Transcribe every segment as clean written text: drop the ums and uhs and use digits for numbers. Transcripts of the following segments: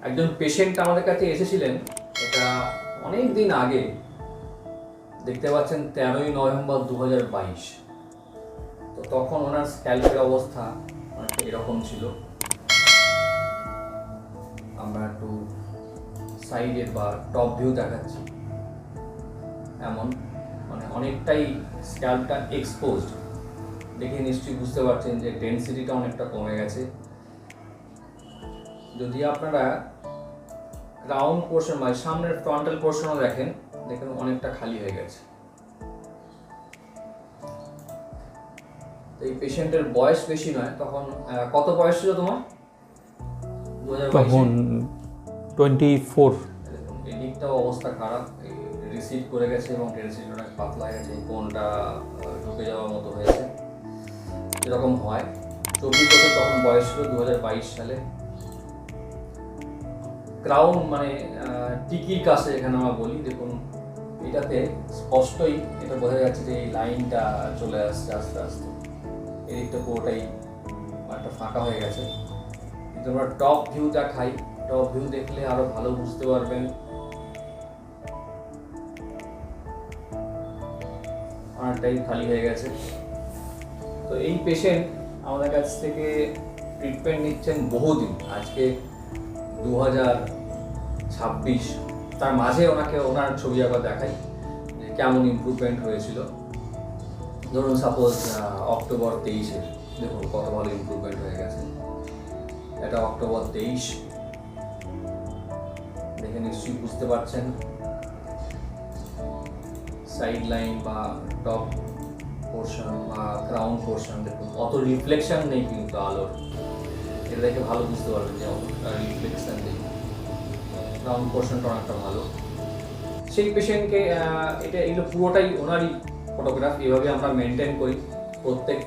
একজন পেশেন্ট আমাদের কাছে এসেছিলেন, এটা অনেক দিন আগে, দেখতে পাচ্ছেন 13ই নভেম্বর 2022। তো তখন ওনার স্ক্যাল্পের অবস্থা অনেকটা এরকম ছিল। আমরা একটু সাইডের বা টপ ভিউ দেখাচ্ছি। এমন মানে অনেকটাই স্ক্যাল্পটা এক্সপোজড, দেখে নিশ্চয়ই বুঝতে পারছেন যে ডেনসিটিটা অনেকটা কমে গেছে। যদি আপনারা ক্রাউন পোর্শন মানে সামনের ফ্রন্টাল পোর্শনও দেখেন অনেকটা খালি হয়ে গেছে। এই পেশেন্টের বয়স বেশি নয়। তখন কত বয়স ছিল তোমার? তখন 24। এদিকটাও অবস্থা খারাপ, রিসিভ করে গেছে এবং ডেনসিটি অনেক পাতলা হয়ে গেছে, কোনটা ঢুকে যাওয়ার মতো হয়েছে, এরকম হয়। 24 বছর তখন বয়স ছিল 2022 সালে। ক্রাউন মানে টিকির কাছে এখানে আমরা বলি, দেখুন এটাতে স্পষ্টই এটা বোঝা যাচ্ছে যে এই লাইনটা চলে আসছে আস্তে আস্তে, এদিকটা পুরোটাই একটা ফাঁকা হয়ে গেছে। কিন্তু আমরা টপ ভিউ দেখাই, টপ ভিউ দেখলে আরো ভালো বুঝতে পারবেন। অনেকটাই খালি হয়ে গেছে। তো এই পেশেন্ট আমাদের কাছ থেকে ট্রিটমেন্ট নিচ্ছেন বহুদিন, আজকে 2026, তার মাঝে ওনার ছবি আবার দেখাই যে কেমন ইমপ্রুভমেন্ট হয়েছিল। ধরুন সাপোজ অক্টোবর 23-এর, দেখুন কত ভালো ইমপ্রুভমেন্ট হয়ে গেছে। এটা অক্টোবর 23, দেখে নিশ্চয়ই বুঝতে পারছেন। সাইড লাইন বা টপ পোর্শন বা ক্রাউন পোর্শন দেখুন অত রিফ্লেকশন নেই কিন্তু আলোর, এটা দেখে ভালো বুঝতে পারবেন যে অতটা রিফ্লেকশন নেই। ক্রাউন পোর্শনটা অনেকটা ভালো। সেই পেশেন্টকে এগুলো পুরোটাই ওনারই ফটোগ্রাফ, এভাবে আমরা মেনটেন করি। প্রত্যেক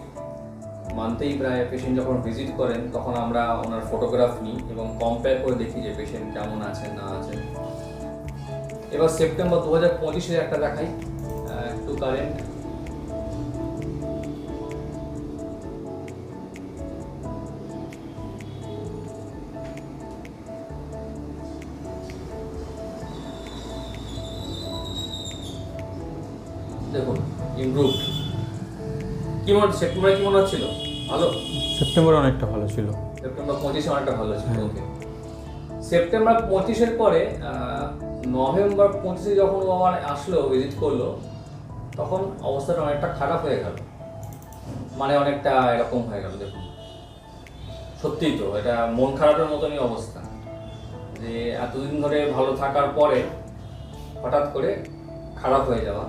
মান্থেই প্রায় পেশেন্ট যখন ভিজিট করেন তখন আমরা ওনার ফটোগ্রাফ নিই এবং কম্পেয়ার করে দেখি যে পেশেন্ট কেমন আছেন না আছেন। এবার সেপ্টেম্বর 2025-এর একটা দেখাই, একটু কারেন্ট। দেখুন ইমপ্রুভড। কি মনে হচ্ছে সেপ্টেম্বরে কি মনে হচ্ছিল? ভালো? সেপ্টেম্বরে অনেকটা ভালো ছিল। সেপ্টেম্বর 25 অনেকটা ভালো ছিল। ওকে, সেপ্টেম্বর 25-এর পরে নভেম্বর 25-এ যখন ও আমার আসলো, ভিজিট করলো, তখন অবস্থাটা অনেকটা খারাপ হয়ে গেল, মানে অনেকটা এরকম হয়ে গেল। দেখুন সত্যিই তো এটা মন খারাপের মতনই অবস্থা, যে এতদিন ধরে ভালো থাকার পরে হঠাৎ করে খারাপ হয়ে যাওয়া।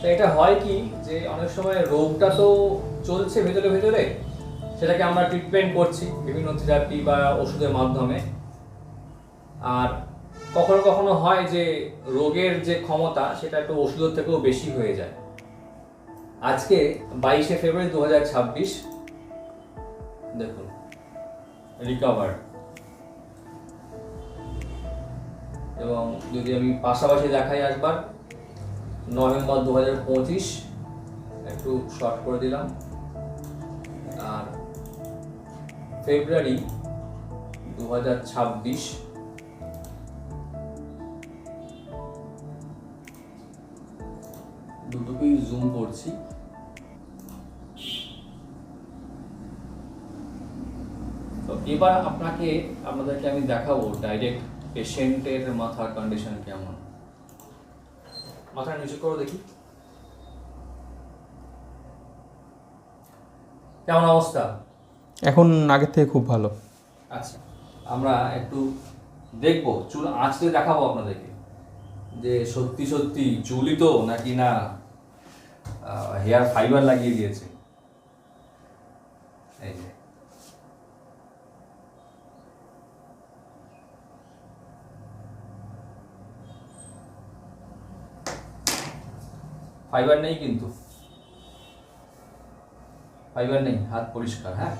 তো এটা হয় কি যে অনেক সময় রোগটা তো চলছে ভেতরে ভেতরে, সেটাকে আমরা ট্রিটমেন্ট করছি বিভিন্ন থেরাপি বা ওষুধের মাধ্যমে। আর কখনো কখনো হয় যে রোগের যে ক্ষমতা সেটা একটু ওষুধের থেকেও বেশি হয়ে যায়। আজকে 22শে ফেব্রুয়ারি 2026, দেখুন রিকভার। এবং যদি আমি পাশাপাশি দেখাই একবার, নভেম্বর 2025 একটু শর্ট করে দিলাম, আর ফেব্রুয়ারি 2026 দুটোকেই জুম করছি। তো এবার আপনাদেরকে আমি দেখাবো ডাইরেক্ট পেশেন্টের মাথার কন্ডিশন কেমন। মাথা নিচু করো দেখি, কেমন অবস্থা? এখন আগের থেকে খুব ভালো। আচ্ছা, আমরা একটু দেখবো, চুল আঁচড়ে দেখাবো আপনাদেরকে যে সত্যি সত্যি চুলই তো নাকি না হেয়ার ফাইবার লাগিয়ে দিয়েছে। এই যে ফাইবার নেই, কিন্তু ফাইবার নেই, হাত পরিষ্কার। হ্যাঁ,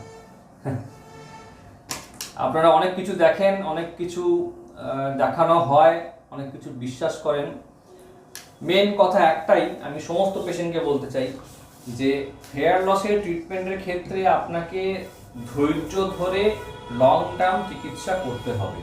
আপনারা অনেক কিছু দেখেন, অনেক কিছু দেখানো হয়, অনেক কিছু বিশ্বাস করেন। মেন কথা একটাই আমি সমস্ত পেশেন্টকে বলতে চাই যে হেয়ার লসের ট্রিটমেন্টের ক্ষেত্রে আপনাকে ধৈর্য ধরে লং টার্ম চিকিৎসা করতে হবে।